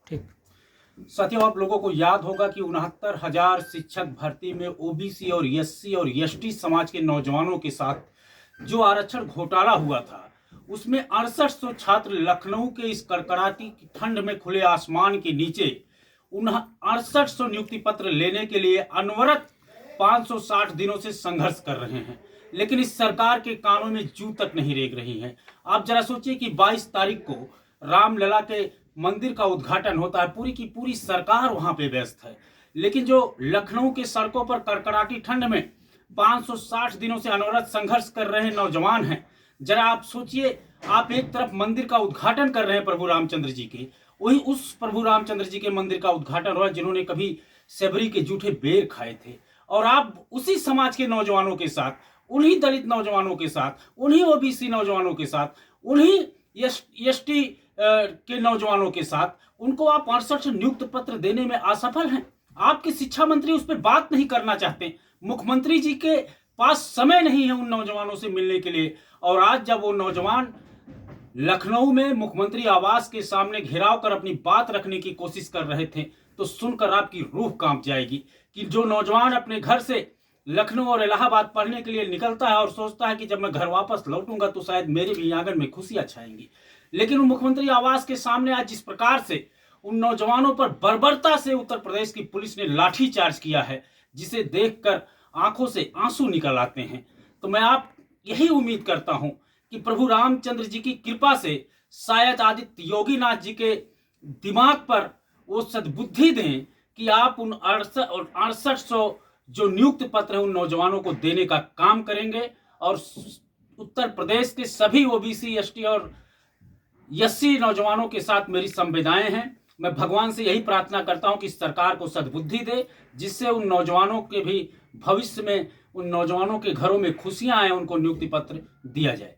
ठीक। साथियों, आप लोगों को याद होगा कि 69,000 शिक्षक भर्ती में ओबीसी और एससी और एसटी समाज के नौजवानों के साथ जो आरक्षण घोटाला हुआ था, उसमें 6800 छात्र लखनऊ के इस कड़कड़ाती की ठंड में खुले आसमान के नीचे 6800 नियुक्ति पत्र लेने के लिए अनवरत 560 दिनों से संघर्ष कर रहे हैं, लेकिन इस सरकार के कानों में जू तक नहीं रेंग रही है। आप जरा सोचिए कि 22 तारीख को रामलला के मंदिर का उद्घाटन होता है, पूरी की पूरी सरकार वहां पे व्यस्त है, लेकिन जो लखनऊ के सड़कों पर कड़कड़ाती ठंड में 560 दिनों से अनवरत संघर्ष कर रहे नौजवान हैं। जरा आप सोचिए, आप एक तरफ मंदिर का उद्घाटन कर रहे हैं प्रभु रामचंद्र जी के, वही उस प्रभु रामचंद्र जी के मंदिर का उद्घाटन हुआ जिन्होंने कभी सेबरी के जूठे बेर खाए थे, और आप उसी समाज के नौजवानों के साथ, उन्हीं दलित नौजवानों के साथ, उन्हीं ओबीसी नौजवानों के साथ, उन्हीं एसटी के नौजवानों के साथ उनको आप 68 नियुक्त पत्र देने में असफल हैं। आपके शिक्षा मंत्री उस पर बात नहीं करना चाहते, मुख्यमंत्री जी के पास समय नहीं है उन नौजवानों से मिलने के लिए। और आज जब वो नौजवान लखनऊ में मुख्यमंत्री आवास के सामने घेराव कर अपनी बात रखने की कोशिश कर रहे थे, तो सुनकर आपकी रूह कांप जाएगी कि जो नौजवान अपने घर से लखनऊ और इलाहाबाद पढ़ने के लिए निकलता है और सोचता है कि जब मैं घर वापस लौटूंगा तो शायद मेरे भी आंगन में खुशियां छाएंगी, लेकिन मुख्यमंत्री आवास के सामने आज जिस प्रकार से उन नौजवानों पर बर्बरता से उत्तर प्रदेश की पुलिस ने लाठी चार्ज किया है, जिसे देखकर आंखों से आंसू निकल आते हैं। तो मैं आप यही उम्मीद करता हूं कि प्रभु रामचंद्र जी की कृपा से शायद आदित्य योगीनाथ जी के दिमाग पर वो सद्बुद्धि दें कि आप उन 6800 जो नियुक्त पत्र है उन नौजवानों को देने का काम करेंगे। और उत्तर प्रदेश के सभी ओबीसी, एसटी और एससी नौजवानों के साथ मेरी संवेदनाएं हैं। मैं भगवान से यही प्रार्थना करता हूं कि सरकार को सद्बुद्धि दे, जिससे उन नौजवानों के भी भविष्य में, उन नौजवानों के घरों में खुशियां आए, उनको नियुक्ति पत्र दिया जाए।